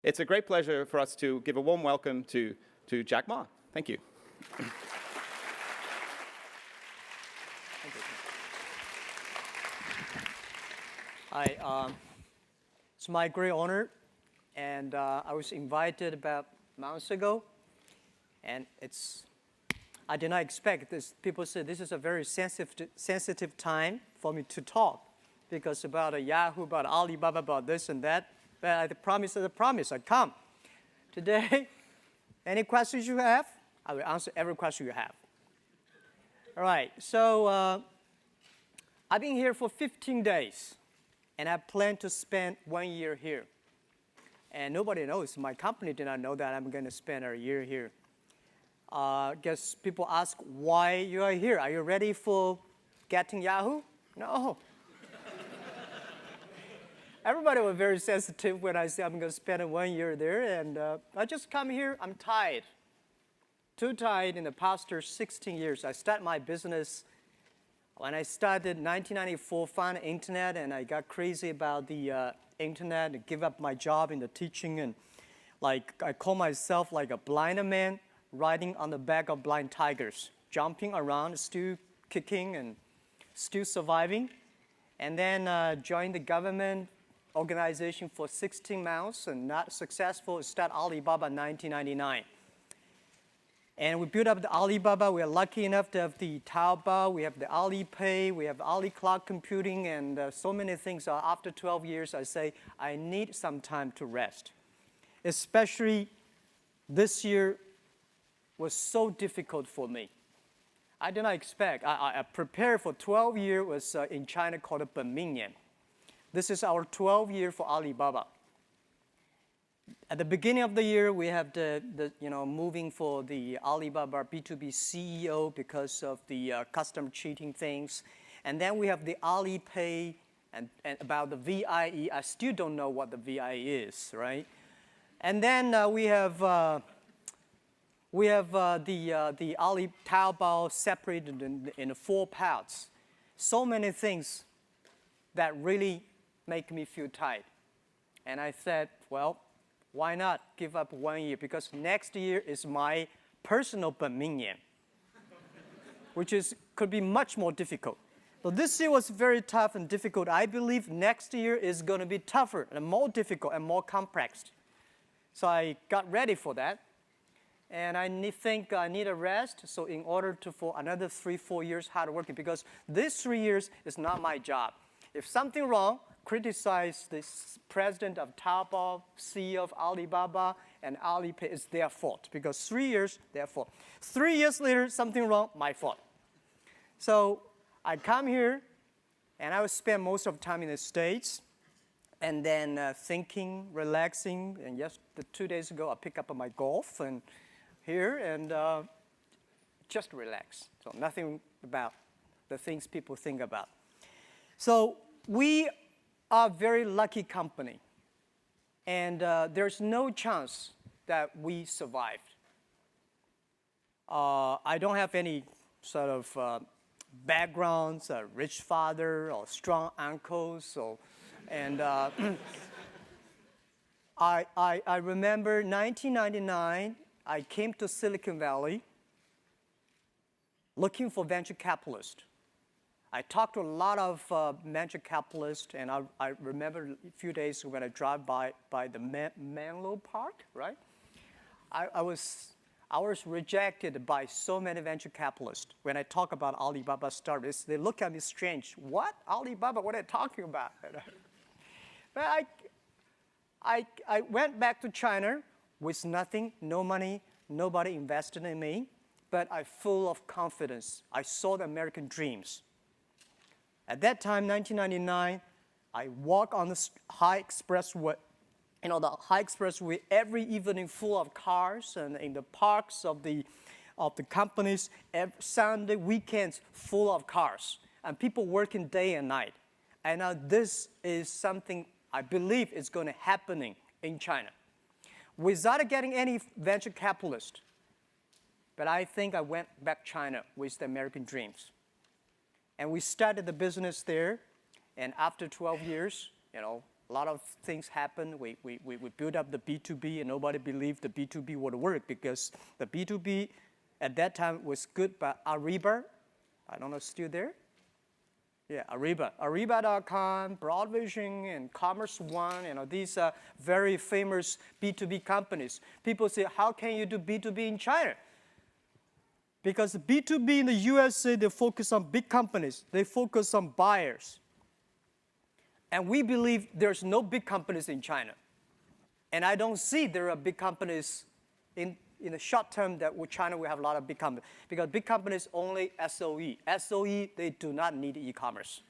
It's a great pleasure for us to give a warm welcome to Jack Ma. Thank you. Hi, it's my great honor, and I was invited about months ago, and I did not expect this. People said this is a very sensitive time for me to talk, because about Yahoo, about Alibaba, about this and that, but I promise is a promise, I come. Today, any questions you have, I will answer every question you have. All right, so I've been here for 15 days. And I plan to spend 1 year here. And nobody knows. My company did not know that I'm going to spend a year here. I guess people ask why you are here. Are you ready for getting Yahoo? No. Everybody was very sensitive when I said I'm going to spend 1 year there. And I just come here. I'm tired. Too tired in the past 16 years. I started my business when I started in 1994, found the internet, and I got crazy about the internet and give up my job in the teaching. And like I call myself like a blind man riding on the back of blind tigers, jumping around, still kicking and still surviving. And then joined the government organization for 16 months and not successful. Start Alibaba in 1999. And we built up the Alibaba. We are lucky enough to have the Taobao, we have the Alipay, we have Ali Cloud Computing, and so many things. After 12 years, I say, I need some time to rest. Especially this year was so difficult for me. I did not expect. I prepared for 12 years, was in China called a Benmingnian. This is our 12th year for Alibaba. At the beginning of the year, we have the moving for the Alibaba B2B CEO because of the custom cheating things. And then we have the Alipay and about the VIE. I still don't know what the VIE is, right? And then we have the Ali Taobao separated in 4 parts. So many things that really make me feel tired. And I said, well, why not give up 1 year? Because next year is my personal Benmingnian, which could be much more difficult. So this year was very tough and difficult. I believe next year is going to be tougher and more difficult and more complex. So I got ready for that. And I think I need a rest. So in order for another 3-4 years hard working, because these 3 years is not my job. If something wrong, criticize the president of Taobao, CEO of Alibaba, and Alipay. It's their fault, because 3 years, their fault. 3 years later, something wrong, my fault. So I come here, and I will spend most of the time in the States, and then thinking, relaxing. And yes, 2 days ago, I picked up my golf and here, and just relax. So nothing about the things people think about. So we are a very lucky company. And there's no chance that we survived. I don't have any sort of backgrounds, a rich father or strong uncles. And I remember 1999, I came to Silicon Valley looking for venture capitalists. I talked to a lot of venture capitalists, and I remember a few days when I drive by the Menlo Park, right? I was rejected by so many venture capitalists. When I talk about Alibaba startups, they look at me strange. What? Alibaba? What are you talking about? But I went back to China with nothing, no money, nobody invested in me, but I'm full of confidence. I saw the American dreams. At that time, 1999, I walk on the high expressway, the high expressway every evening full of cars, and in the parks of the companies, every Sunday, weekends full of cars, and people working day and night. And now this is something I believe is going to happen in China. Without getting any venture capitalist, but I think I went back to China with the American dreams. And we started the business there, and after 12 years, a lot of things happened. We built up the B2B, and nobody believed the B2B would work because the B2B at that time was good, but Alibaba, I don't know, still there? Yeah, Alibaba.com, Broadvision, and Commerce One, these are very famous B2B companies. People say, how can you do B2B in China? Because B2B in the USA, they focus on big companies. They focus on buyers. And we believe there's no big companies in China. And I don't see there are big companies in the short term that with China we have a lot of big companies. Because big companies only SOE. SOE, they do not need e-commerce.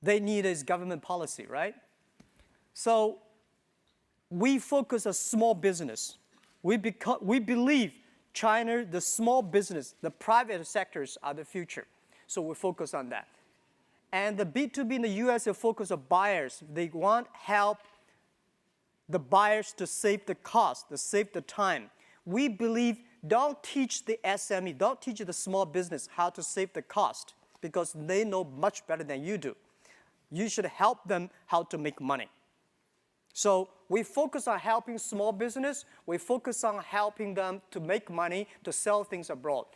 They need is government policy, right? So we focus on small business. We believe China, the small business, the private sectors are the future. So we focus on that. And the B2B in the US, they focus on buyers. They want help the buyers to save the cost, to save the time. We believe don't teach the SME, don't teach the small business how to save the cost because they know much better than you do. You should help them how to make money. So we focus on helping small business. We focus on helping them to make money, to sell things abroad.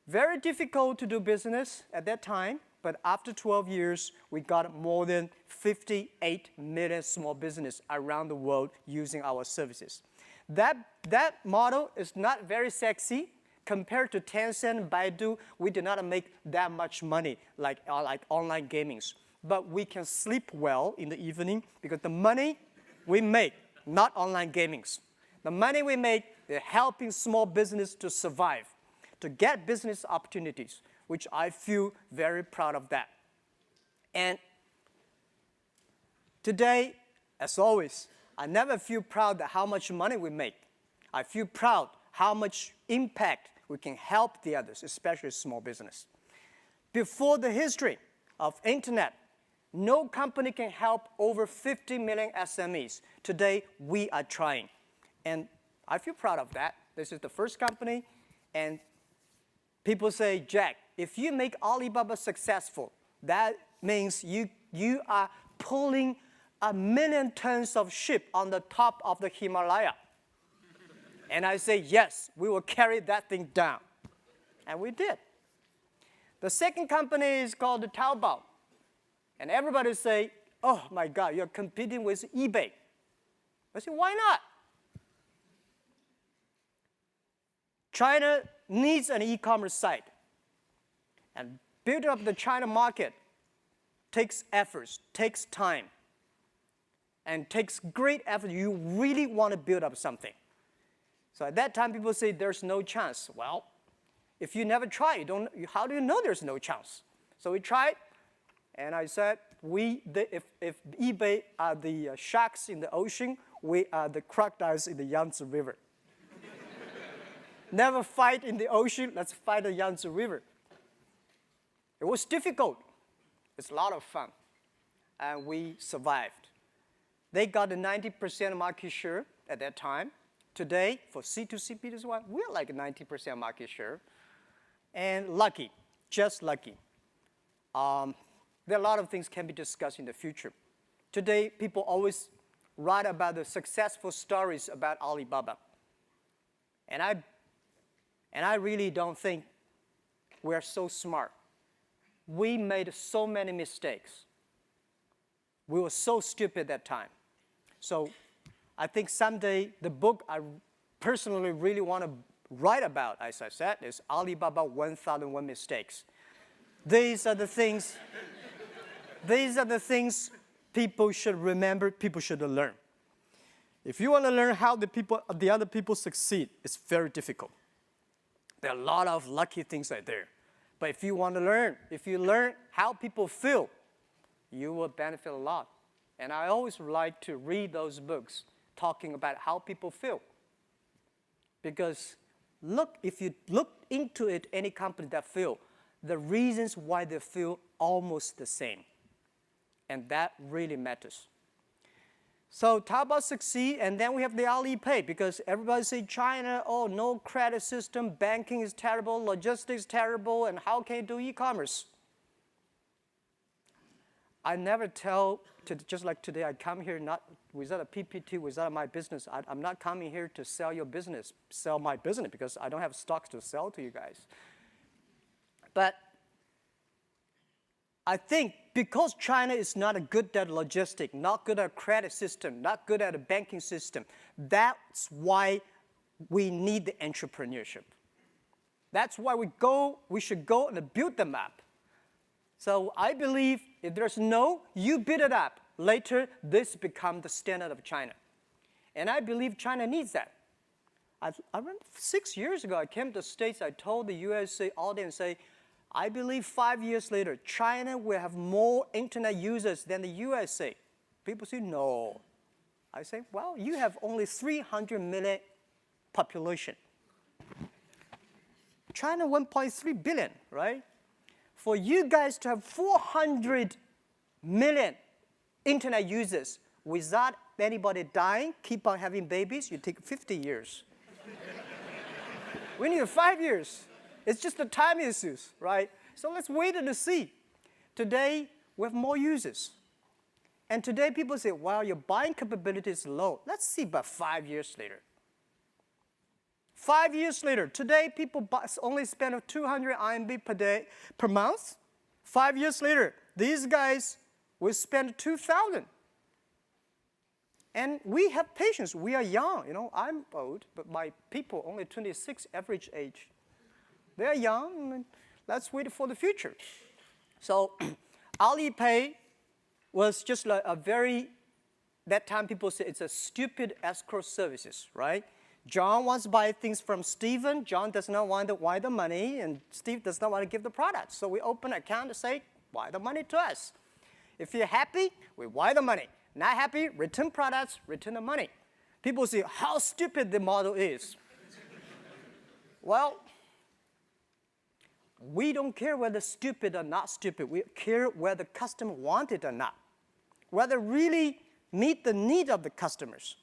Very difficult to do business at that time. But after 12 years, we got more than 58 million small businesses around the world using our services. That model is not very sexy. Compared to Tencent, Baidu, we did not make that much money like online gamings. But we can sleep well in the evening because the money we make, not online gamings. The money we make, they're helping small business to survive, to get business opportunities, which I feel very proud of that. And today, as always, I never feel proud of how much money we make. I feel proud how much impact we can help the others, especially small business. Before the history of internet, no company can help over 50 million SMEs. Today, we are trying. And I feel proud of that. This is the first company. And people say, Jack, if you make Alibaba successful, that means you are pulling 1 million tons of ship on the top of the Himalaya. And I say, yes, we will carry that thing down. And we did. The second company is called Taobao. And everybody say, oh my God, you're competing with eBay. I say, why not? China needs an e-commerce site. And building up the China market takes efforts, takes time, and takes great effort. You really want to build up something. So at that time, people say there's no chance. Well, if you never try, how do you know there's no chance? So we tried, and I said, if eBay are the sharks in the ocean, we are the crocodiles in the Yangtze River. Never fight in the ocean, let's fight the Yangtze River. It was difficult. It's a lot of fun. And we survived. They got a 90% market share at that time. Today, for C2C, B2C, we're like 90% market share. And lucky, just lucky. There are a lot of things can be discussed in the future. Today, people always write about the successful stories about Alibaba. And I really don't think we're so smart. We made so many mistakes. We were so stupid at that time. So I think someday the book I personally really want to write about, as I said, is Alibaba 1001 Mistakes. These are the things people should remember, people should learn. If you want to learn how the other people succeed, it's very difficult. There are a lot of lucky things out there. But if you want to learn, if you learn how people feel, you will benefit a lot. And I always like to read those books talking about how people feel. Because if you look into it, any company that feel, the reasons why they feel almost the same. And that really matters. So Taobao succeed, and then we have the Alipay, because everybody say China, oh, no credit system, banking is terrible, logistics terrible, and how can you do e-commerce? I never tell, just like today, I come here not without a PPT, without my business. I'm not coming here to sell your business, sell my business, because I don't have stocks to sell to you guys. But I think because China is not good at logistics, not good at credit system, not good at a banking system, that's why we need the entrepreneurship. That's why we should go and build them up. So I believe if there's no, you build it up. Later, this becomes the standard of China. And I believe China needs that. I remember 6 years ago, I came to the States, I told the USA audience, I believe 5 years later, China will have more internet users than the USA. People say, no. I say, well, you have only 300 million population. China 1.3 billion, right? For you guys to have 400 million internet users without anybody dying, keep on having babies, you take 50 years. We need 5 years. It's just the time issues, right? So let's wait and see. Today, we have more users. And today, people say, well, your buying capability is low. Let's see about 5 years later. 5 years later, today people only spend 200 RMB per month. 5 years later, these guys will spend 2,000. And we have patience. We are young. I'm old, but my people only 26 average age. They are young. And let's wait for the future. So Alipay was just like that time people say it's a stupid escrow services, right? John wants to buy things from Stephen. John does not want to wire the money, and Steve does not want to give the product. So we open an account to say, wire the money to us. If you're happy, we wire the money. Not happy, return products, return the money. People say, how stupid the model is. Well, we don't care whether stupid or not stupid. We care whether the customer want it or not. Whether really meet the need of the customers.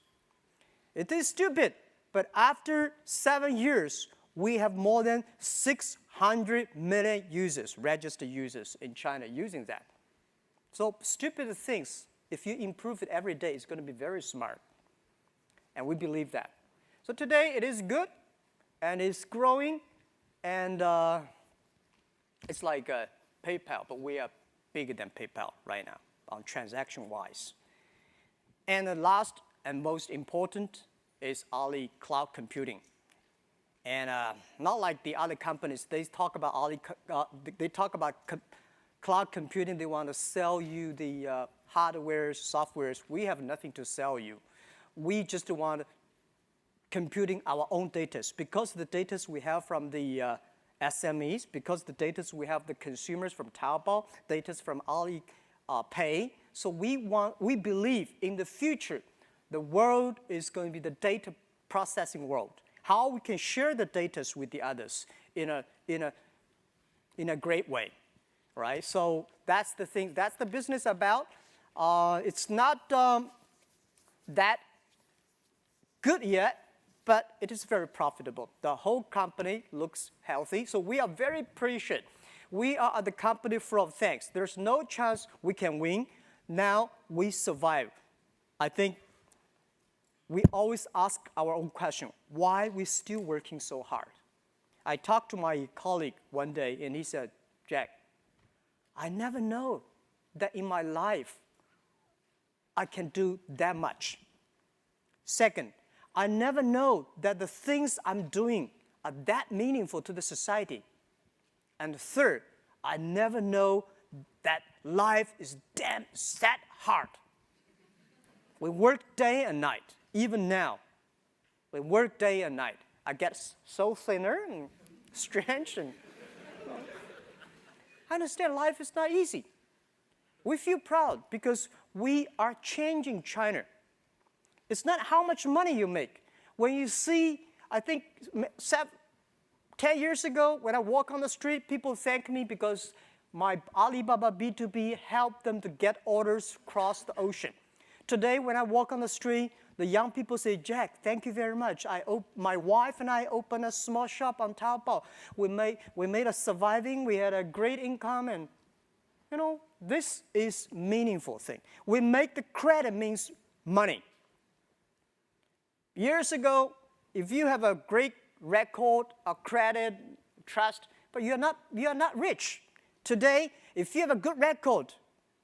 It is stupid. But after 7 years, we have more than 600 million users, registered users in China using that. So stupid things, if you improve it every day, it's going to be very smart. And we believe that. So today, it is good, and it's growing, and it's like PayPal, but we are bigger than PayPal right now on transaction-wise. And the last and most important is Ali Cloud Computing. And not like the other companies, they talk about cloud computing. They want to sell you the hardware, softwares. We have nothing to sell you. We just want computing our own data. Because the data we have from the SMEs, because the data we have the consumers from Taobao, data from Alipay. So we believe in the future, the world is going to be the data processing world. How we can share the data with the others in a great way, right? So that's the thing. That's the business about. It's not that good yet, but it is very profitable. The whole company looks healthy, so we are very appreciative. We are the company full of thanks. There's no chance we can win. Now we survive. I think we always ask our own question, why are we still working so hard? I talked to my colleague one day, and he said, Jack, I never know that in my life I can do that much. Second, I never know that the things I'm doing are that meaningful to the society. And third, I never know that life is damn that hard. We work day and night. Even now, we work day and night. I get so thinner and strange. And I understand life is not easy. We feel proud because we are changing China. It's not how much money you make. When you see, I think 10 years ago, when I walk on the street, people thank me because my Alibaba B2B helped them to get orders across the ocean. Today, when I walk on the street, the young people say, Jack, thank you very much. My wife and I opened a small shop on Taobao. We made a surviving. We had a great income. And this is meaningful thing. We make the credit means money. Years ago, if you have a great record, a credit, trust, but you're not rich. Today, if you have a good record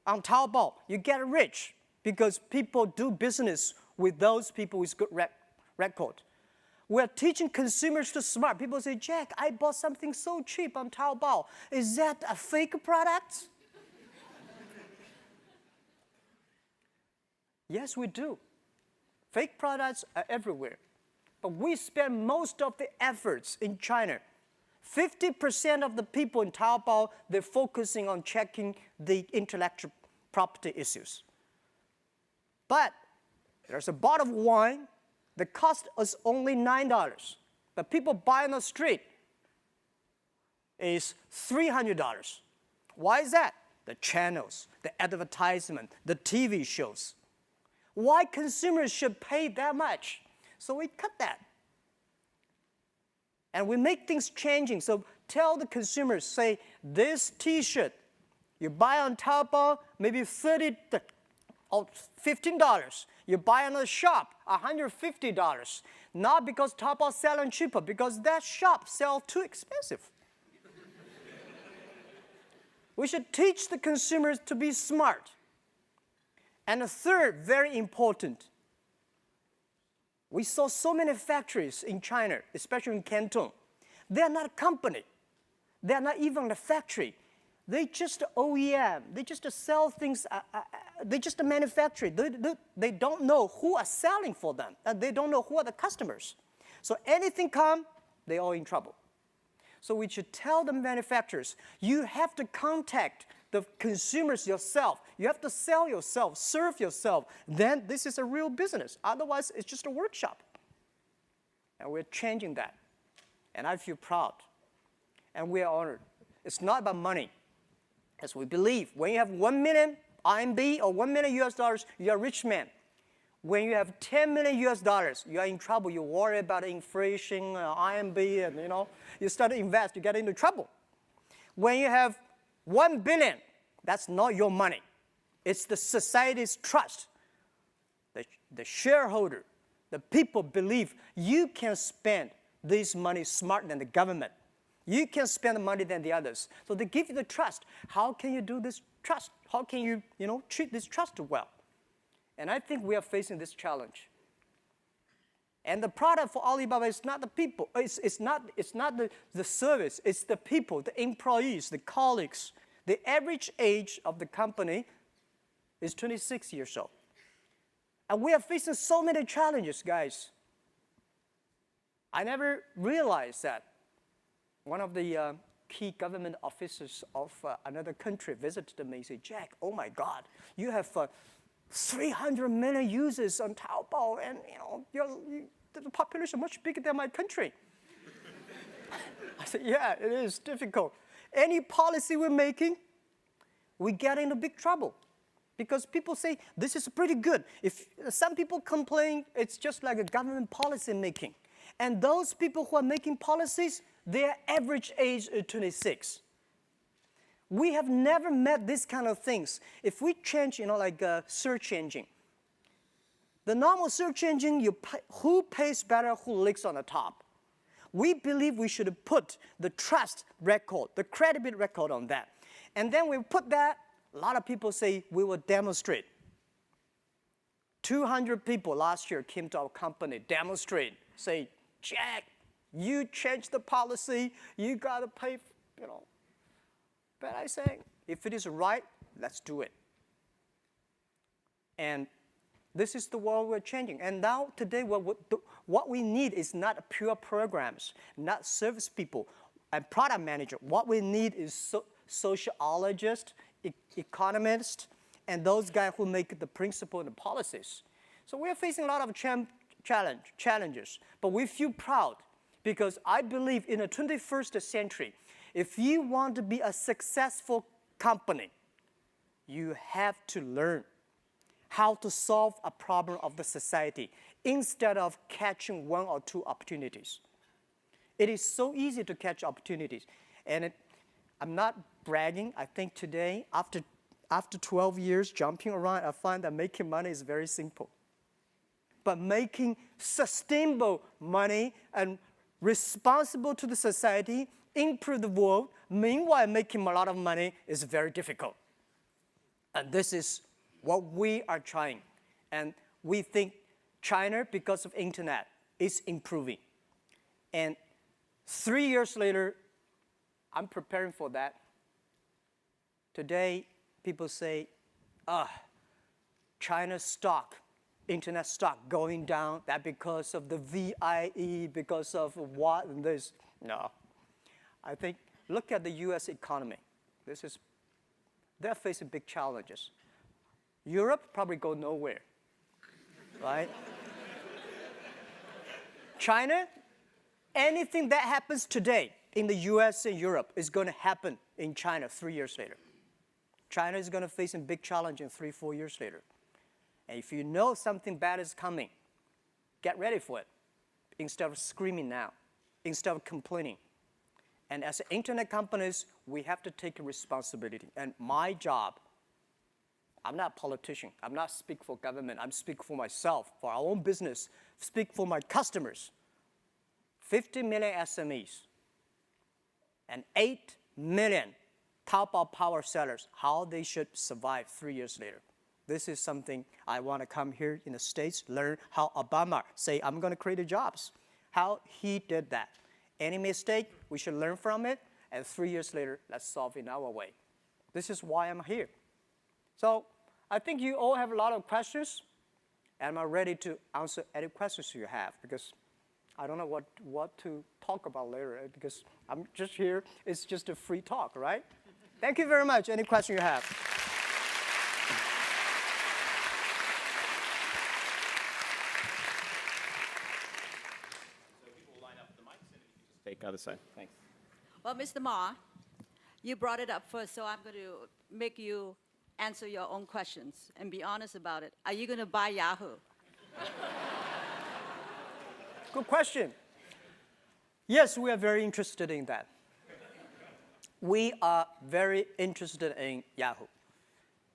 on Taobao, you get rich because people do business with those people with good record. We're teaching consumers to smart. People say, Jack, I bought something so cheap on Taobao. Is that a fake product? Yes, we do. Fake products are everywhere. But we spend most of the efforts in China. 50% of the people in Taobao, they're focusing on checking the intellectual property issues. But there's a bottle of wine that costs us only $9. But people buy on the street is $300. Why is that? The channels, the advertisement, the TV shows. Why consumers should pay that much? So we cut that. And we make things changing. So tell the consumers, say, this T-shirt, you buy on Taobao, maybe $30 or $15. You buy in a shop, $150. Not because Taobao selling cheaper, because that shop sells too expensive. We should teach the consumers to be smart. And the third, very important, we saw so many factories in China, especially in Canton. They're not a company. They're not even a factory. They just OEM. They just sell things. They just manufacture. They don't know who are selling for them, and they don't know who are the customers. So anything come, they're all in trouble. So we should tell the manufacturers, you have to contact the consumers yourself. You have to sell yourself, serve yourself. Then this is a real business. Otherwise, it's just a workshop. And we're changing that. And I feel proud. And we are honored. It's not about money. As we believe, when you have 1 million RMB or 1 million US dollars, you're a rich man. When you have 10 million US dollars, you are in trouble. You worry about inflation, RMB, and you start to invest, you get into trouble. When you have 1 billion, that's not your money. It's the society's trust. The shareholder, the people believe you can spend this money smarter than the government. You can spend the money than the others. So they give you the trust. How can you do this trust? How can you, treat this trust well? And I think we are facing this challenge. And the product for Alibaba is not the people. It's not the service. It's the people, the employees, the colleagues. The average age of the company is 26 years old. And we are facing so many challenges, guys. I never realized that. One of the key government officers of another country visited me and said, Jack, oh my God, you have 300 million users on Taobao, and the population is much bigger than my country. I said, yeah, it is difficult. Any policy we're making, we get into big trouble. Because people say, this is pretty good. If some people complain, it's just like a government policy making. And those people who are making policies, their average age is 26. We have never met this kind of things. If we change, like a search engine, the normal search engine, who pays better, who licks on the top. We believe we should put the trust record, the credibility record on that. And then we put that, a lot of people say we will demonstrate. 200 people last year came to our company, demonstrate, say, Jack, you changed the policy, you got to pay, But I say, if it is right, let's do it. And this is the world we're changing. And now, today, what we need is not pure programs, not service people and product manager. What we need is sociologists, economists, and those guys who make the principle and the policies. So we're facing a lot of challenges, but we feel proud because I believe in the 21st century, if you want to be a successful company, you have to learn how to solve a problem of the society instead of catching one or two opportunities. It is so easy to catch opportunities. And I'm not bragging. I think today, after 12 years jumping around, I find that making money is very simple. But making sustainable money and responsible to the society, improve the world, meanwhile making a lot of money is very difficult. And this is what we are trying. And we think China, because of internet, is improving. And 3 years later, I'm preparing for that. Today, people say, China's stock, internet stock going down, that because of the VIE, because of what and this. No. I think, look at the US economy. They're facing big challenges. Europe probably go nowhere, right? China, anything that happens today in the US and Europe is going to happen in China 3 years later. China is going to face a big challenge in 3-4 years later. And if you know something bad is coming, get ready for it instead of screaming now, instead of complaining. And as internet companies, we have to take a responsibility. And my job, I'm not a politician. I'm not speaking for government. I'm speaking for myself, for our own business, speak for my customers. 50 million SMEs and 8 million Taobao power sellers, how they should survive 3 years later. This is something I want to come here in the States, learn how Obama say, I'm going to create jobs, how he did that. Any mistake, we should learn from it, and 3 years later, let's solve it in our way. This is why I'm here. So I think you all have a lot of questions, and I'm ready to answer any questions you have, because I don't know what to talk about later, right? Because I'm just here. It's just a free talk, right? Thank you very much. Any question you have? So people will line up the mics, and you can just take other side. Thanks. Well, Mr. Ma, you brought it up first, so I'm going to make you answer your own questions and be honest about it. Are you going to buy Yahoo? Good question. Yes, we are very interested in that. We are very interested in Yahoo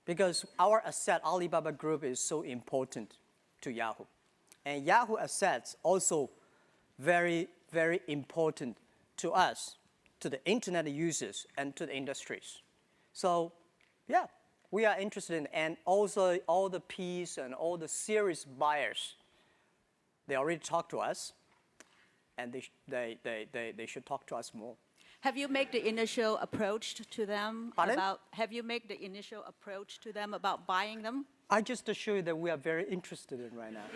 because our asset, Alibaba Group, is so important to Yahoo. And Yahoo assets also very, very important to us, to the internet users, and to the industries. So, yeah, we are interested in, and also all the Ps and all the serious buyers, they already talked to us, and they should talk to us more. Have you made the initial approach to them Pardon? have you made the initial approach to them about buying them? I just assure you that we are very interested in right now.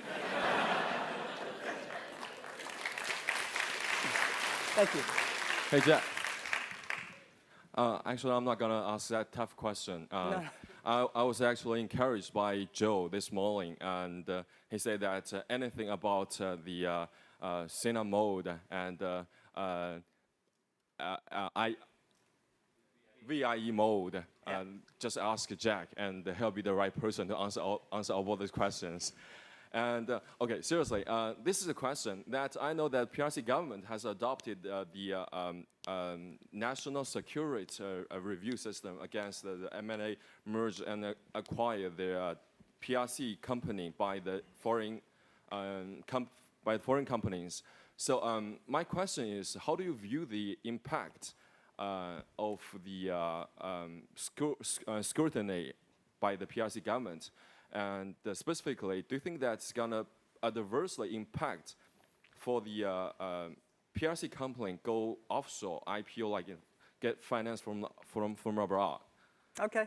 Thank you. Hey, Jack. Actually, I'm not going to ask that tough question. No. I was actually encouraged by Joe this morning, and he said that anything about the cinema mode and VIE mode, just ask Jack, and he'll be the right person to answer all these questions. And okay, seriously, this is a question that I know that PRC government has adopted the national security review system against the M&A merge and acquire the PRC company by the foreign companies. So my question is, how do you view the impact of the scrutiny by the PRC government? And specifically, do you think that's going to adversely impact for the PRC company go offshore, IPO, like get finance from abroad? Okay.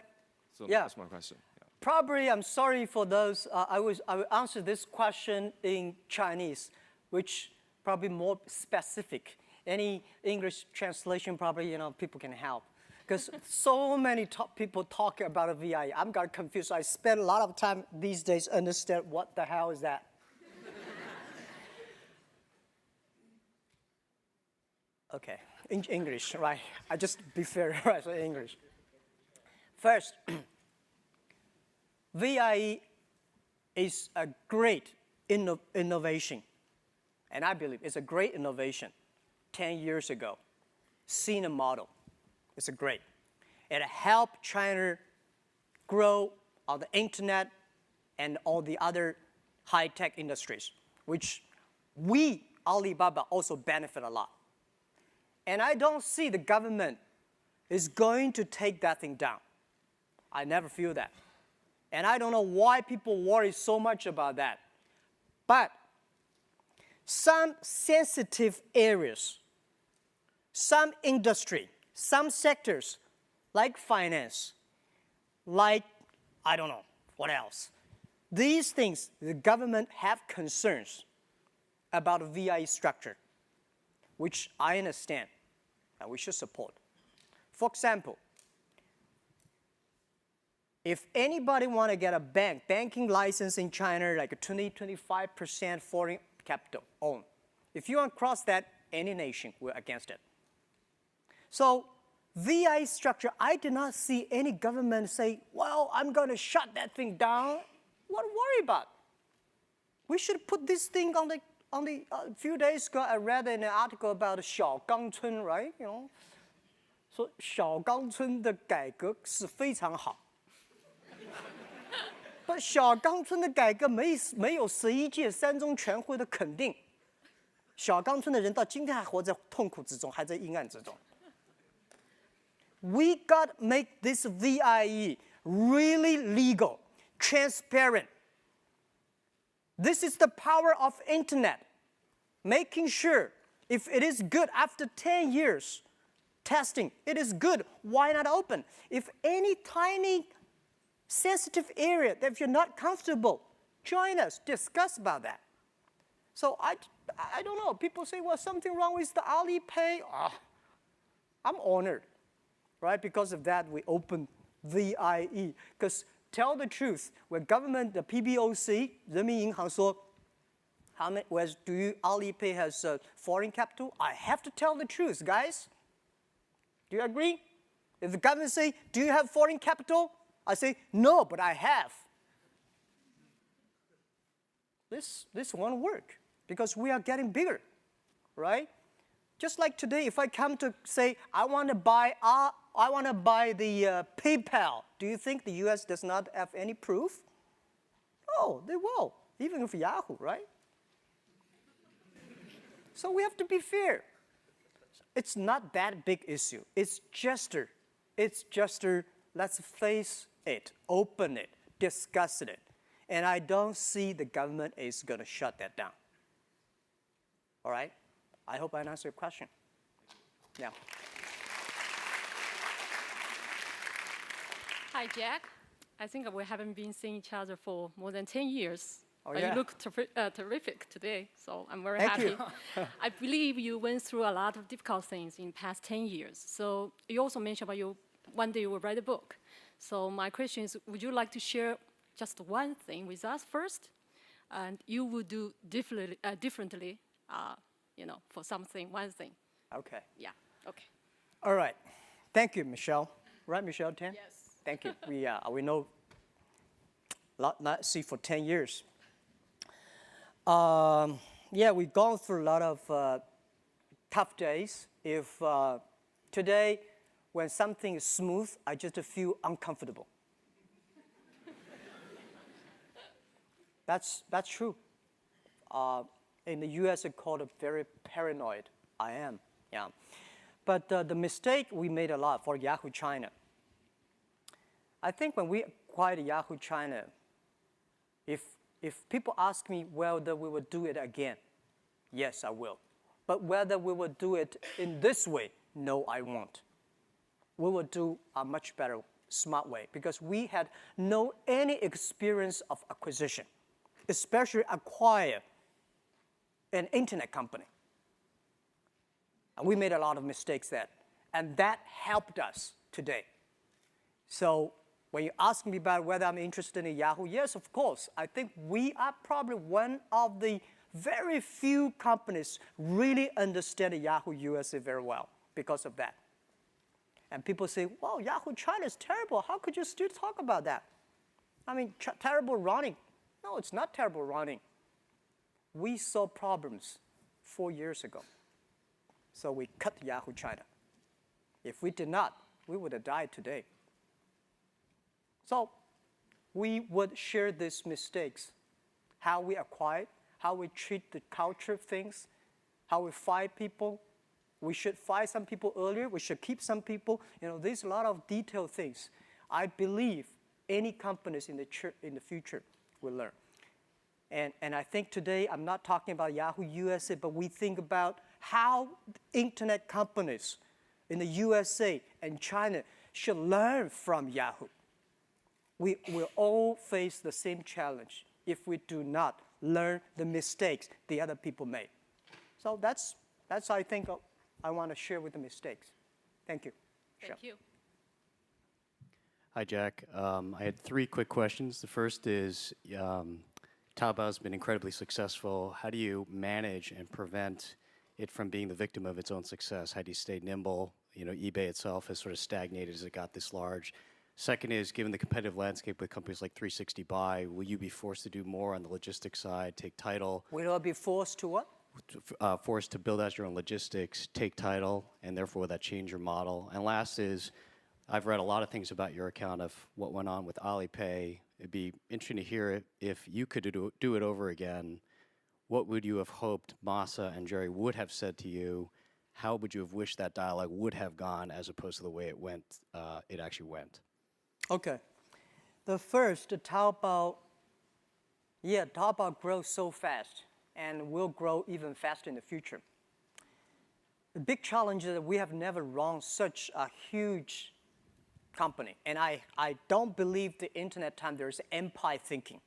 So Yeah. that's my question. Yeah. Probably, I'm sorry for those. I will answer this question in Chinese, which probably more specific. Any English translation, probably, people can help. Because so many people talk about a VIE. I'm got confused. I spend a lot of time these days understand what the hell is that. Okay, in English, right? I just be fair, right? So English. First, VIE is a great innovation, and I believe it's a great innovation. 10 years ago, seen a model. It's a great. and help China grow on the internet and all the other high-tech industries, which we, Alibaba, also benefit a lot. And I don't see the government is going to take that thing down. I never feel that. And I don't know why people worry so much about that. But some sensitive areas, some industry, some sectors, like finance, like, I don't know, what else? These things, the government have concerns about VIE structure, which I understand and we should support. For example, if anybody want to get a banking license in China, like a 20-25% foreign capital owned, if you want to cross that, any nation, we're against it. So VI structure, I did not see any government say, well, I'm going to shut that thing down. What to worry about? We should put this thing on the a few days ago, I read an article about 小岗村, right? You know, 说小岗村的改革是非常好。不，小岗村的改革没有11届三中全会的肯定，小岗村的人到今天还活在痛苦之中，还在阴暗之中。We got to make this VIE really legal, transparent. This is the power of internet, making sure if it is good after 10 years testing, it is good, why not open? If any tiny sensitive area that if you're not comfortable, join us, discuss about that. So I don't know, people say, well, something wrong with the Alipay. I'm honored, right? Because of that, we opened VIE. Because tell the truth, when government, the PBOC, 人民银行说, Alipay has foreign capital? I have to tell the truth, guys. Do you agree? If the government say, do you have foreign capital? I say, no, but I have. This won't work because we are getting bigger, right? Just like today, if I come to say, I want to buy the PayPal, do you think the US does not have any proof? Oh, they will, even with Yahoo, right? So we have to be fair. It's not that big issue. It's just let's face it, open it, discuss it. And I don't see the government is going to shut that down. All right? I hope I answered your question. Yeah. Hi, Jack. I think we haven't been seeing each other for more than 10 years. Oh, but yeah. You look terrific today, so I'm very Thank happy. you. I believe you went through a lot of difficult things in the past 10 years. So you also mentioned about one day you will write a book. So my question is, would you like to share just one thing with us first? And you would do differently, for something, one thing. Okay. Yeah, okay. All right. Thank you, Michelle. Right, Michelle, 10? Yes. Thank you. We know, not see for 10 years. We've gone through a lot of tough days. If today, when something is smooth, I just feel uncomfortable. That's true. In the US, it's called very paranoid. I am, yeah. But the mistake we made a lot for Yahoo China. I think when we acquired Yahoo China, if people ask me whether we will do it again, yes, I will. But whether we will do it in this way, no, I won't. We will do a much better, smart way because we had no any experience of acquisition, especially acquire an internet company. And we made a lot of mistakes then, and that helped us today. So when you ask me about whether I'm interested in Yahoo, yes, of course. I think we are probably one of the very few companies really understand Yahoo USA very well because of that. And people say, well, Yahoo China is terrible. How could you still talk about that? I mean, terrible running. No, it's not terrible running. We saw problems 4 years ago. So we cut Yahoo China. If we did not, we would have died today. So we would share these mistakes, how we acquire, how we treat the culture of things, how we fire people. We should fire some people earlier. We should keep some people. There's a lot of detailed things. I believe any companies in the future will learn. And I think today, I'm not talking about Yahoo USA, but we think about how internet companies in the USA and China should learn from Yahoo. We will all face the same challenge if we do not learn the mistakes the other people made. So that's I think I want to share with the mistakes. Thank you. Thank you. Hi, Jack. I had 3 quick questions. The first is, Taobao's been incredibly successful. How do you manage and prevent it from being the victim of its own success? How do you stay nimble? eBay itself has sort of stagnated as it got this large. Second is, given the competitive landscape with companies like 360 Buy, will you be forced to do more on the logistics side, take title? Will I be forced to what? Forced to build out your own logistics, take title, and therefore will that change your model? And last is, I've read a lot of things about your account of what went on with Alipay. It'd be interesting to hear if you could do it over again. What would you have hoped Masa and Jerry would have said to you? How would you have wished that dialogue would have gone as opposed to the way it actually went? Okay. The first, Taobao grows so fast and will grow even faster in the future. The big challenge is that we have never run such a huge company. And I don't believe the internet time there is empire thinking.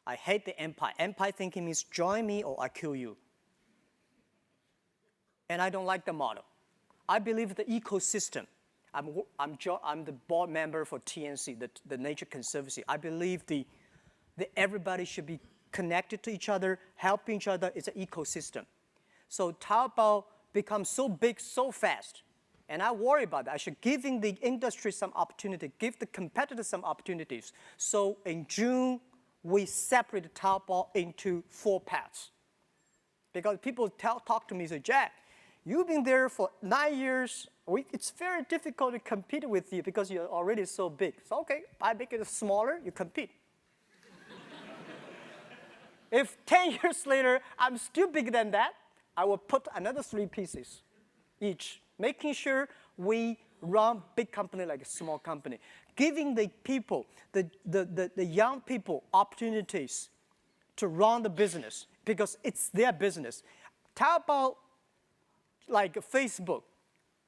I hate the empire. Empire thinking means join me or I kill you. And I don't like the model. I believe the ecosystem. I'm the board member for TNC, the Nature Conservancy. I believe that everybody should be connected to each other, helping each other. It's an ecosystem. So Taobao becomes so big so fast. And I worry about that. I should giving the industry some opportunity, give the competitors some opportunities. So in June, we separated Taobao into 4 paths. Because people talk to me and say, Jack, you've been there for 9 years. It's very difficult to compete with you because you're already so big. So okay, I make it smaller, you compete. If 10 years later, I'm still bigger than that, I will put another 3 pieces each, making sure we run big company like a small company, giving the people, the young people opportunities to run the business because it's their business. Taobao, like Facebook,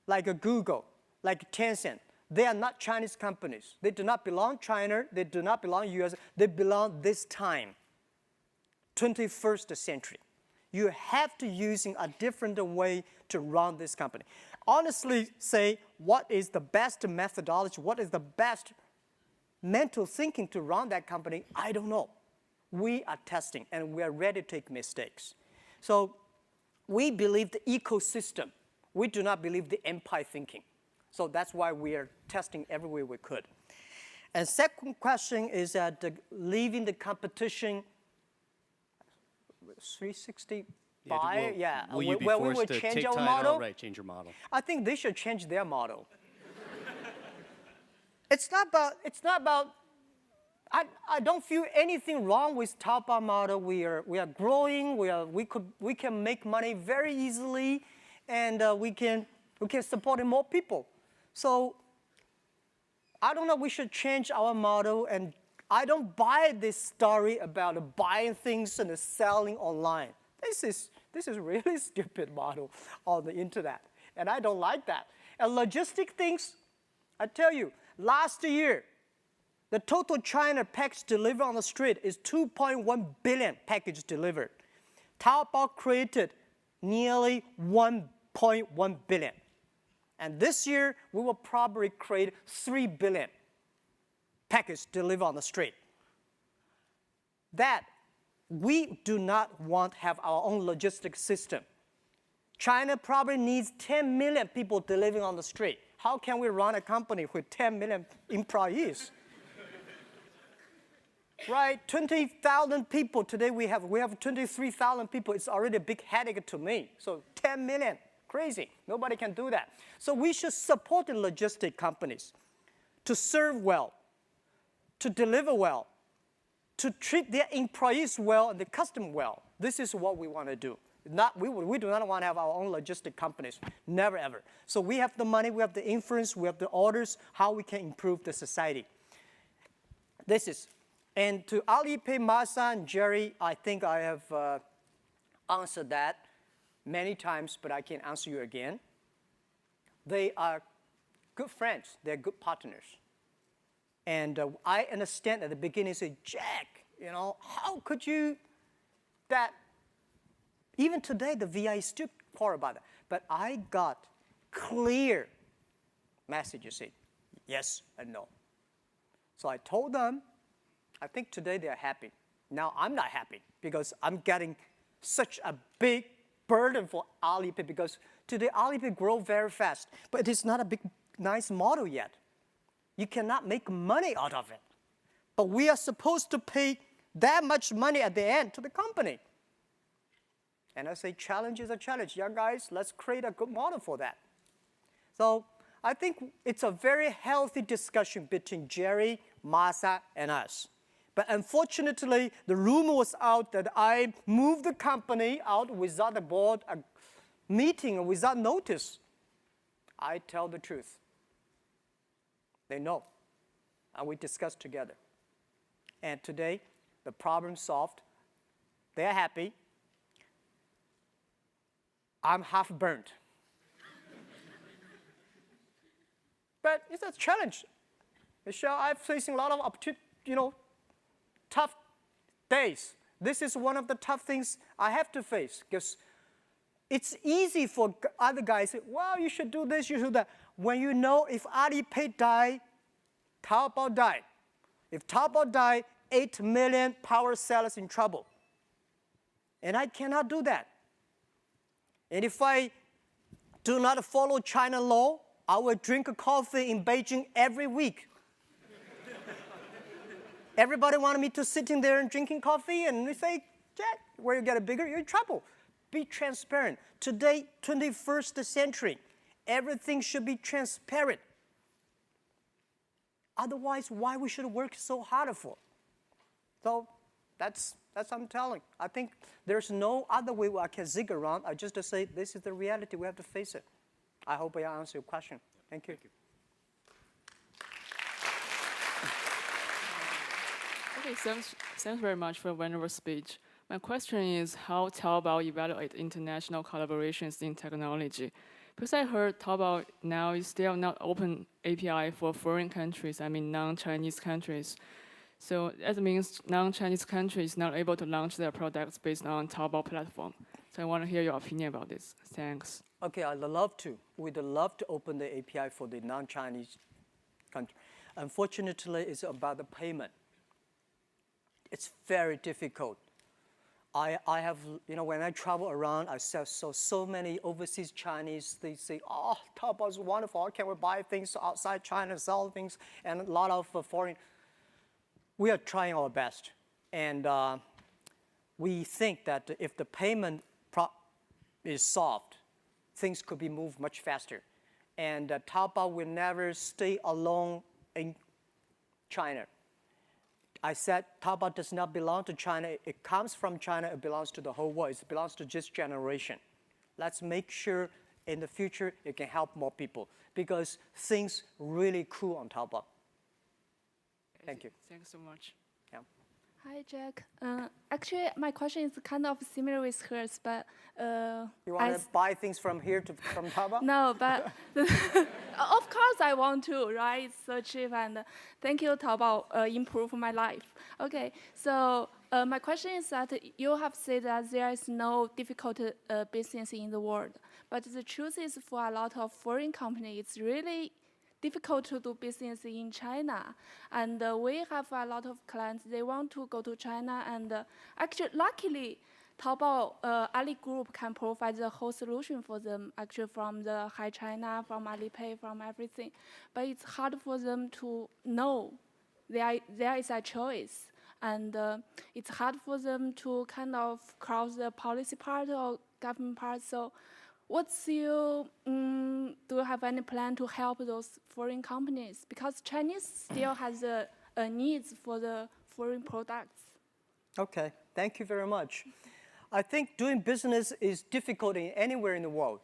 like a Google, like Tencent, they are not Chinese companies. They do not belong China. They do not belong US. They belong this time, 21st century. You have to using a different way to run this company. Honestly say, what is the best methodology? What is the best mental thinking to run that company? I don't know. We are testing, and we are ready to take mistakes. So we believe the ecosystem. We do not believe the empire thinking. So that's why we are testing everywhere we could. And second question is that leaving the competition 360 Buy, Will you be where we forced will to change take our title? model? Right, change your model. I think they should change their model. It's not about. I don't feel anything wrong with Taobao model. We are growing. We can make money very easily, and we can support more people. So I don't know. We should change our model, and I don't buy this story about buying things and selling online. This is really stupid model on the internet, and I don't like that. And logistic things, I tell you, last year, the total China package delivered on the street is 2.1 billion packages delivered. Taobao created nearly 1.1 billion. And this year, we will probably create 3 billion packages delivered on the street. That we do not want to have our own logistics system. China probably needs 10 million people delivering on the street. How can we run a company with 10 million employees? Right, 20,000 people. Today we have 23,000 people. It's already a big headache to me. So 10 million crazy. Nobody can do that. So we should support the logistic companies to serve well, to deliver well, to treat their employees well and the customer well. This is what we want to do. We do not want to have our own logistic companies, never ever. So we have the money, we have the influence, we have the orders, how we can improve the society. And to Alipay, Masa, and Jerry, I think I have answered that many times, but I can answer you again. They are good friends, they're good partners. And I understand at the beginning, say, Jack, how could you, that, even today, the VI is still poor about that. But I got clear messages saying yes and no. So I told them, I think today they are happy. Now I'm not happy because I'm getting such a big burden for Alipay because today Alipay grow very fast, but it is not a big, nice model yet. You cannot make money out of it. But we are supposed to pay that much money at the end to the company. And I say, challenge is a challenge. Young guys, let's create a good model for that. So I think it's a very healthy discussion between Jerry, Masa, and us. But unfortunately, the rumor was out that I moved the company out without a board meeting or without notice. I tell the truth. They know. And we discussed together. And today, the problem solved. They're happy. I'm half burnt. But it's a challenge. Michelle, I'm facing a lot of tough days. This is one of the tough things I have to face because it's easy for other guys to say, well, you should do this, you should do that. When you know if Alipay die, Taobao die. If Taobao die, 8 million power sellers in trouble. And I cannot do that. And if I do not follow China law, I will drink a coffee in Beijing every week. Everybody wanted me to sit in there and drinking coffee, and they say, Jack, where you get bigger, you're in trouble. Be transparent. Today, 21st century, everything should be transparent. Otherwise, why we should work so hard for? So that's what I'm telling. I think there's no other way I can zig around. I just say this is the reality. We have to face it. I hope I answered your question. Thank you. Okay, thanks very much for a wonderful speech. My question is how Taobao evaluate international collaborations in technology. Because I heard Taobao now is still not open API for foreign countries, I mean non-Chinese countries. So that means non-Chinese countries not able to launch their products based on Taobao platform. So I want to hear your opinion about this. Thanks. Okay, I'd love to. We'd love to open the API for the non-Chinese country. Unfortunately, it's about the payment. It's very difficult. I have, when I travel around, I saw so many overseas Chinese, they say, oh, Taobao is wonderful. How can we buy things outside China, sell things, and a lot of foreign. We are trying our best. And we think that if the payment is solved, things could be moved much faster. And Taobao will never stay alone in China. I said Taobao does not belong to China. It comes from China. It belongs to the whole world. It belongs to this generation. Let's make sure in the future it can help more people because things really cool on Taobao. Thank you. Thanks so much. Yeah. Hi, Jack. Actually, my question is kind of similar with hers, but You want to buy things from Taobao? no, but of course I want to, right? It's so cheap, and thank you, Taobao, improve my life. Okay, so my question is that you have said that there is no difficult business in the world, but the truth is for a lot of foreign companies, it's really difficult to do business in China. And we have a lot of clients, they want to go to China, and actually, luckily, Taobao Ali Group can provide the whole solution for them, actually from the Hi China, from Alipay, from everything. But it's hard for them to know there is a choice. And it's hard for them to kind of cross the policy part or government part. So what's your, do you have any plan to help those foreign companies? Because Chinese still has a needs for the foreign products. Okay, thank you very much. I think doing business is difficult anywhere in the world.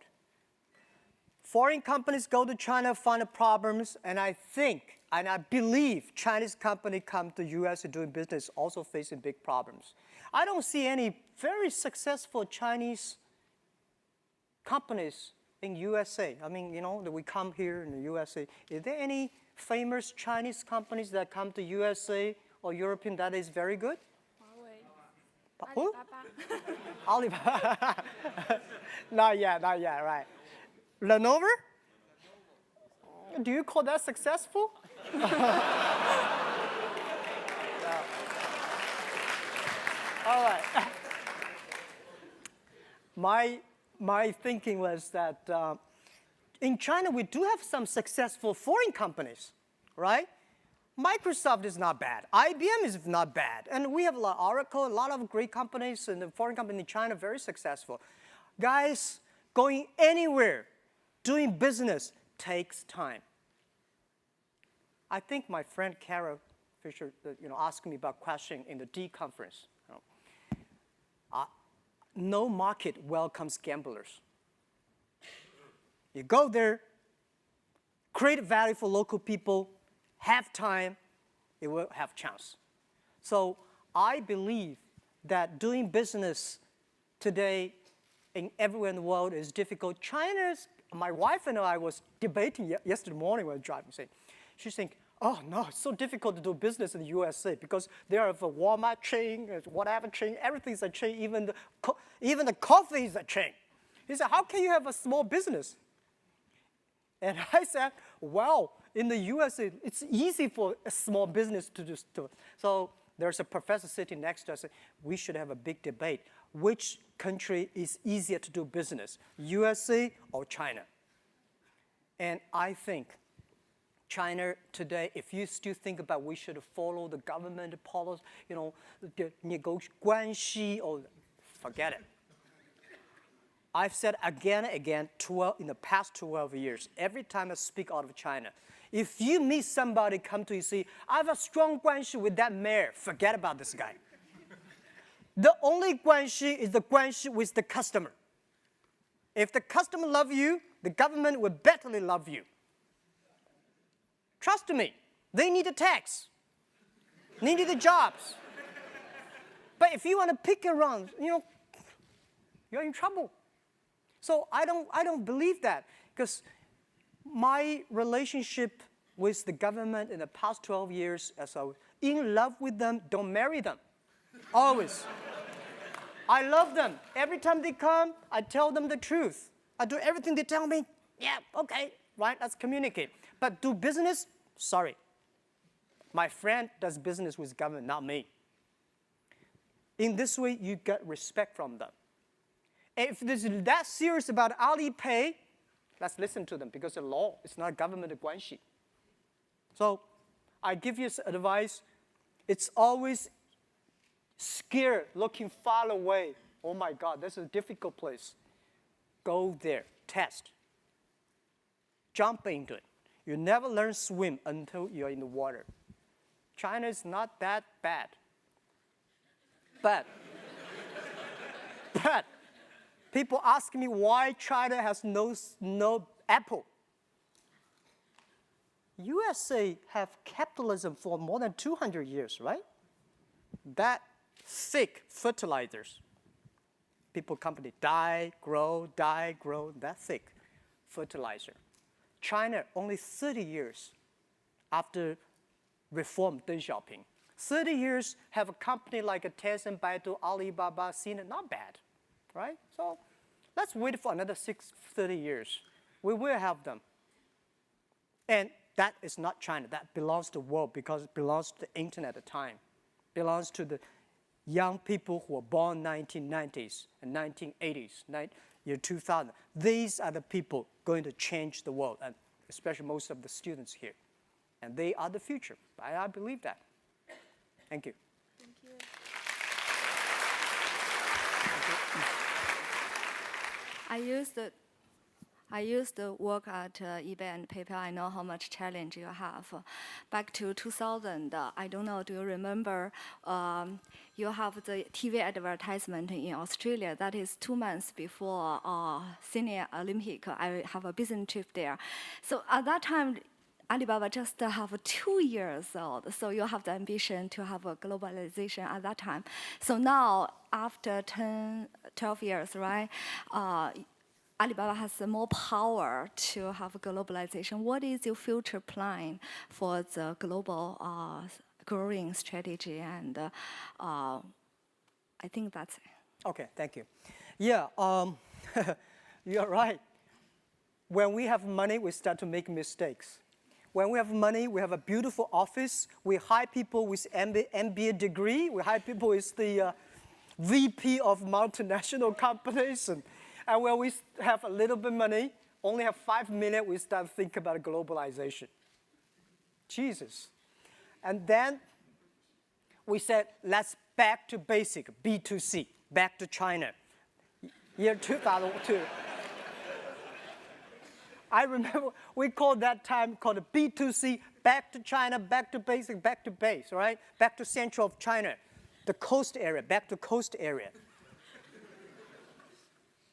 Foreign companies go to China, find the problems, and I think, and I believe Chinese company come to US doing business also facing big problems. I don't see any very successful Chinese companies in USA. I mean, you know, that we come here in the USA. Is there any famous Chinese companies that come to USA or European that is very good? Huawei, Who? Alibaba. Alibaba. Not yet, right. Lenovo? Do you call that successful? No. All right. My thinking was that in China, we do have some successful foreign companies, right? Microsoft is not bad. IBM is not bad. And we have a lot of Oracle, a lot of great companies, and the foreign company in China very successful. Guys, going anywhere, doing business takes time. I think my friend Kara Fisher, asked me about question in the D conference. No market welcomes gamblers. You go there, create value for local people, have time, it will have chance. So I believe that doing business today everywhere in the world is difficult. My wife and I was debating yesterday morning when driving, saying, she's thinking, oh no, it's so difficult to do business in the USA because there are a Walmart chain, whatever chain, everything's a chain, even the coffee is a chain. He said, how can you have a small business? And I said, well, in the USA, it's easy for a small business to do. So there's a professor sitting next to us. We should have a big debate. Which country is easier to do business, USA or China? And I think China today, if you still think about we should follow the government policy, the negotiation, or forget it. I've said again and again in the past 12 years, every time I speak out of China, if you meet somebody come to you say, I have a strong guanxi with that mayor, forget about this guy. The only guanxi is the guanxi with the customer. If the customer loves you, the government will betterly love you. Trust me, they need a tax. They need the jobs. But if you want to pick around, you're in trouble. So I don't believe that because my relationship with the government in the past 12 years, as I was in love with them, don't marry them. Always. I love them. Every time they come, I tell them the truth. I do everything they tell me. Yeah, okay, right, let's communicate. But do business, sorry. My friend does business with government, not me. In this way, you get respect from them. If this is that serious about Alipay, let's listen to them because the law is not government guanxi. So I give you advice. It's always scared, looking far away. Oh my God, this is a difficult place. Go there, test. Jump into it. You never learn swim until you're in the water. China is not that bad. But people ask me why China has no Apple. USA have capitalism for more than 200 years, right? That thick fertilizers. Company die, grow, that thick fertilizer. China, only 30 years after reform Deng Xiaoping. 30 years have a company like a Tencent, Baidu, Alibaba, Sina, not bad, right? So let's wait for another 30 years. We will have them. And that is not China. That belongs to the world because it belongs to the internet at the time. Belongs to the young people who were born 1990s and 1980s, year 2000. These are the people going to change the world, and especially most of the students here. And they are the future. I believe that. Thank you. Thank you. I use the I used to work at eBay and PayPal. I know how much challenge you have. Back to 2000, I don't know, do you remember you have the TV advertisement in Australia? That is 2 months before Sydney Olympic. I have a business trip there. So at that time, Alibaba just have 2 years old, so you have the ambition to have a globalization at that time. So now, after 10, 12 years, right, Alibaba has more power to have globalization. What is your future plan for the global growing strategy? And I think that's it. Okay, thank you. Yeah, you're right. When we have money, we start to make mistakes. When we have money, we have a beautiful office. We hire people with MBA degree. We hire people with the VP of multinational companies. And when we have a little bit of money, only have 5 minutes, we start thinking about globalization. Jesus. And then we said, let's back to basic, B2C, back to China. Year 2002. I remember we called that time called B2C, back to China, back to basic, back to base, right? Back to central of China, the coast area, back to coast area.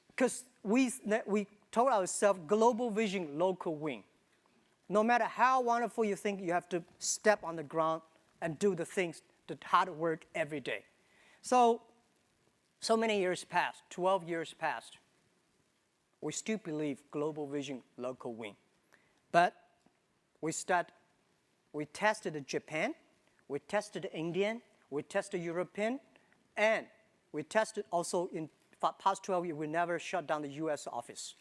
Because we told ourselves, global vision, local win. No matter how wonderful you think, you have to step on the ground and do the things, the hard work every day. So many years passed, 12 years passed. We still believe global vision, local win. But we tested Japan, we tested Indian, we tested European, and we tested also in past 12 years, we never shut down the US office.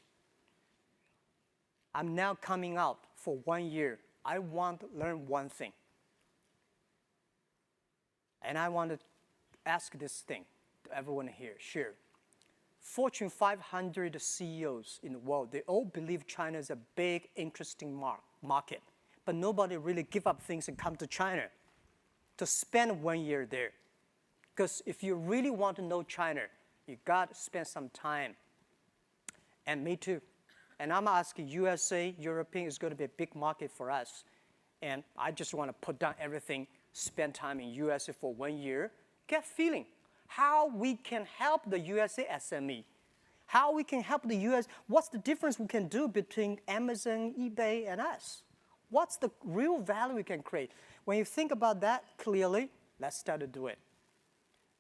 I'm now coming out for 1 year. I want to learn one thing. And I want to ask this thing to everyone here, share. Fortune 500 CEOs in the world, they all believe China is a big, interesting market. But nobody really give up things and come to China to spend 1 year there. Because if you really want to know China, you got to spend some time. And me too. And I'm asking USA, European is going to be a big market for us. And I just want to put down everything, spend time in USA for 1 year, get feeling how we can help the USA SME, how we can help the US, what's the difference we can do between Amazon, eBay, and us? What's the real value we can create? When you think about that clearly, let's start to do it.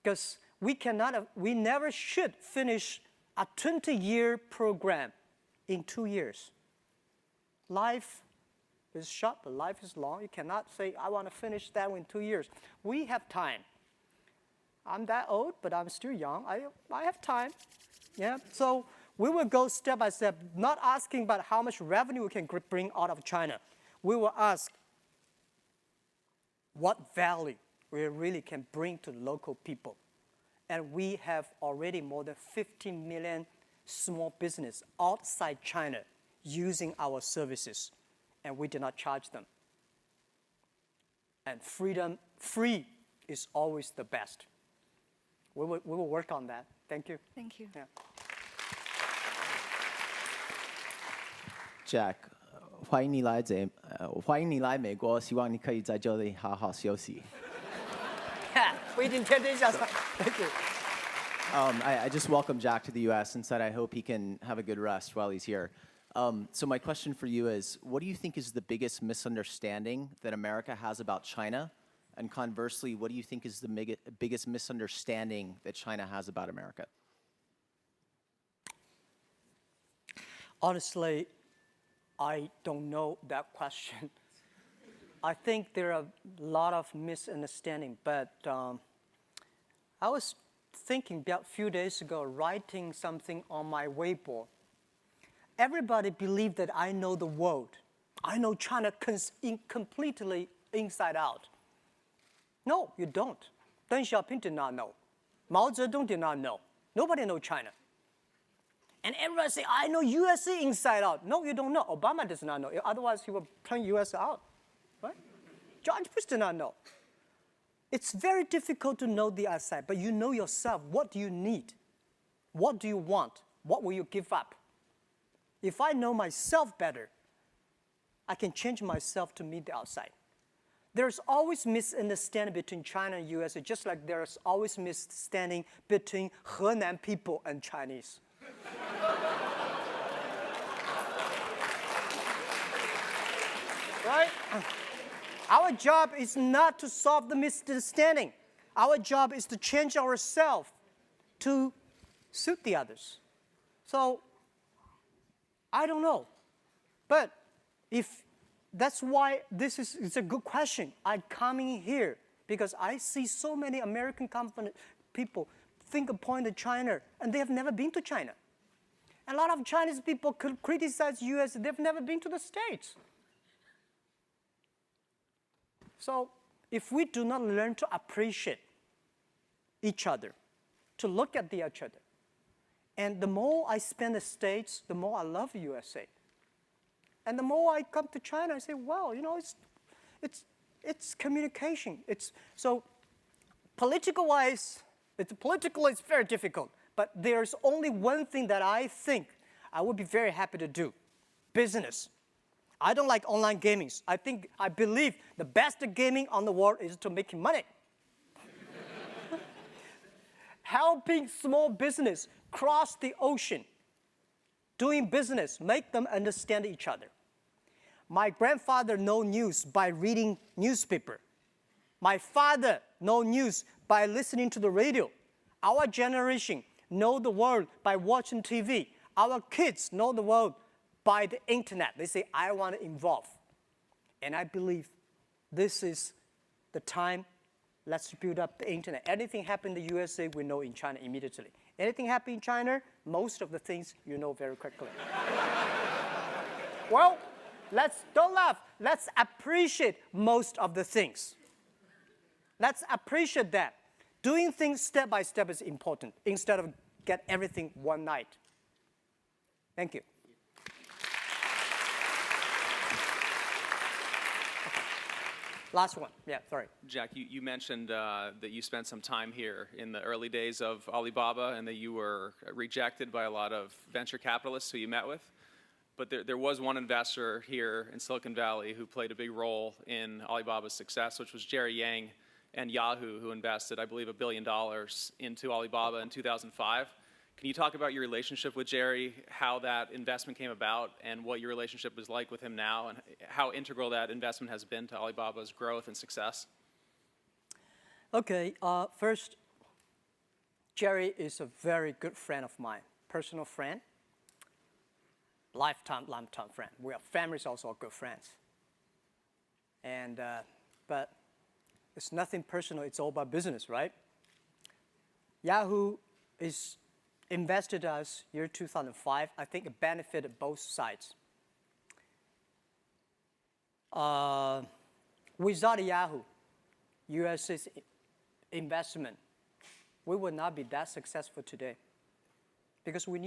Because we never should finish a 20-year program in 2 years. Life is short, but life is long. You cannot say, I want to finish that in 2 years. We have time. I'm that old, but I'm still young. I have time. Yeah. So we will go step by step, not asking about how much revenue we can bring out of China. We will ask what value we really can bring to local people. And we have already more than 15 million small business outside China using our services, and we did not charge them. And free is always the best. We will work on that. Thank you. Thank you. Yeah. Jack，欢迎你来美国，希望你可以在这里好好休息。We didn't take this. Thank you. I just welcomed Jack to the U.S. and said I hope he can have a good rest while he's here. So my question for you is, what do you think is the biggest misunderstanding that America has about China? And conversely, what do you think is the biggest misunderstanding that China has about America? Honestly, I don't know that question. I think there are a lot of misunderstanding, but I was thinking about a few days ago, writing something on my Weibo. Everybody believes that I know the world. I know China completely inside out. No, you don't. Deng Xiaoping did not know. Mao Zedong did not know. Nobody knows China. And everybody say, I know USA inside out. No, you don't know. Obama does not know. Otherwise, he would turn US out. Right? George Bush did not know. It's very difficult to know the outside, but you know yourself. What do you need? What do you want? What will you give up? If I know myself better, I can change myself to meet the outside. There's always misunderstanding between China and USA, just like there's always misunderstanding between Henan people and Chinese. Right? Our job is not to solve the misunderstanding. Our job is to change ourselves to suit the others. So, I don't know. But if that's why it's a good question. I'm coming here because I see so many American people finger point at China, and they have never been to China. A lot of Chinese people could criticize US, they've never been to the States. So if we do not learn to appreciate each other, to look at each other, and the more I spend the States, the more I love USA. And the more I come to China, I say, wow, you know, it's communication. So political-wise, politically it's very difficult. But there's only one thing that I think I would be very happy to do, business. I don't like online gaming. I believe the best gaming on the world is to making money. Helping small business cross the ocean, doing business, make them understand each other. My grandfather know news by reading newspaper. My father know news by listening to the radio. Our generation know the world by watching TV. Our kids know the world by the internet. They say, I want to involve. And I believe this is the time. Let's build up the internet. Anything happen in the USA, we know in China immediately. Anything happen in China, most of the things you know very quickly. Well, don't laugh. Let's appreciate most of the things. Let's appreciate that. Doing things step by step is important instead of get everything one night. Thank you. Last one. Yeah, sorry. Jack, you mentioned that you spent some time here in the early days of Alibaba and that you were rejected by a lot of venture capitalists who you met with. But there was one investor here in Silicon Valley who played a big role in Alibaba's success, which was Jerry Yang and Yahoo, who invested, I believe, $1 billion into Alibaba in 2005. Can you talk about your relationship with Jerry, how that investment came about, and what your relationship is like with him now, and how integral that investment has been to Alibaba's growth and success? Okay, first, Jerry is a very good friend of mine, personal friend, lifetime friend. We are families also good friends. And, but it's nothing personal, it's all about business, right? Yahoo is invested us year 2005. I think it benefited both sides. Without Yahoo, US's investment, we would not be that successful today. Because we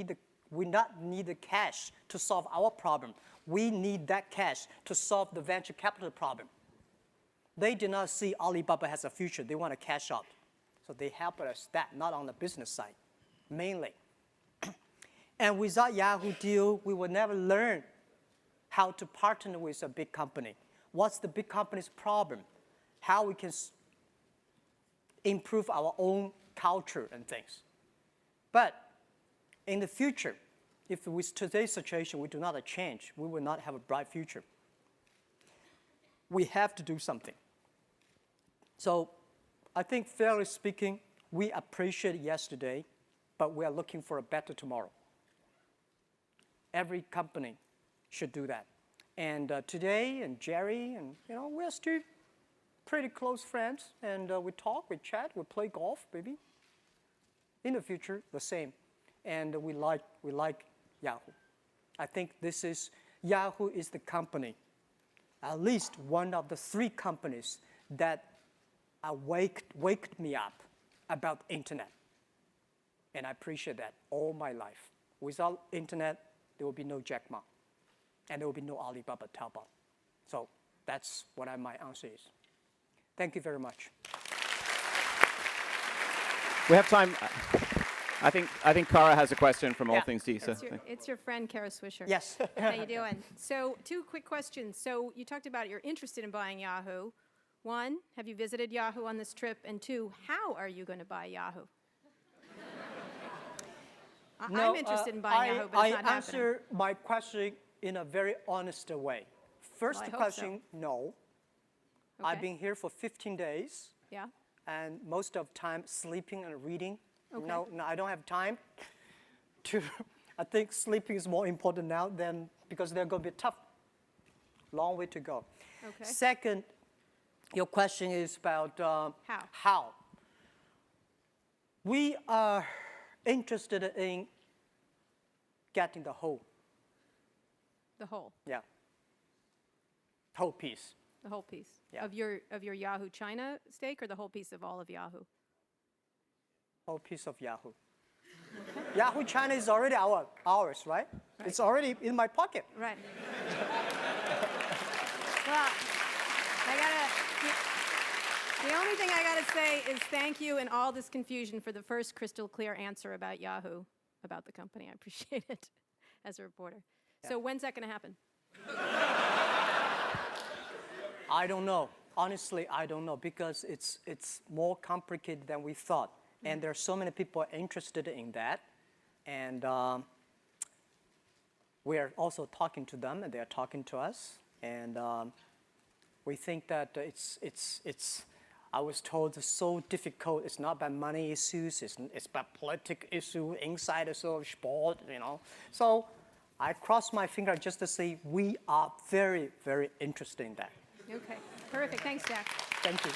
not need the cash to solve our problem. We need that cash to solve the venture capital problem. They do not see Alibaba has a future. They want to cash out. So they help us that, not on the business side, mainly. And without Yahoo deal, we would never learn how to partner with a big company. What's the big company's problem? How we can improve our own culture and things. But in the future, if with today's situation we do not change, we will not have a bright future. We have to do something. So I think fairly speaking, we appreciate yesterday, but we are looking for a better tomorrow. Every company should do that. And today, and Jerry, and we're still pretty close friends, and we talk, we chat, we play golf, maybe. In the future, the same. And we like Yahoo. I think Yahoo is the company, at least one of the 3 companies that waked me up about internet. And I appreciate that all my life. Without internet, there will be no Jack Ma. And there will be no Alibaba Taobao. So that's what my answer is. Thank you very much. We have time. I think Cara has a question from All Yeah. Things Tea. So It's your friend, Kara Swisher. Yes. How you doing? So, two quick questions. So, you talked about you're interested in buying Yahoo. One, have you visited Yahoo on this trip? And two, how are you going to buy Yahoo? I'm interested in buying Yahoo, but it's not I happening. answer my question in a very honest way. First Well, I hope question, no. I've Okay. been here for 15 days, Yeah? and most of time sleeping and reading. Okay. No, I don't have time to. I think sleeping is more important now than because they're going to be tough. Long way to go. Okay. Second, your question is about how. We are interested in getting the whole. The whole. Yeah. Whole piece. The whole piece. Yeah. Of your Yahoo China stake or the whole piece of all of Yahoo? Whole piece of Yahoo. Yahoo China is already ours, right? It's already in my pocket. Right. Well, the only thing I gotta say is thank you in all this confusion for the first crystal clear answer about Yahoo, about the company. I appreciate it as a reporter. So when's that gonna happen? I don't know. Honestly, I don't know because it's more complicated than we thought. And there are so many people interested in that. And we are also talking to them, and they are talking to us. And we think that it's I was told it's so difficult. It's not about money issues. It's about political issue, inside of sport, you know. So I cross my finger just to say we are very, very interested in that. Okay, terrific. Thanks, Jack. Thank you.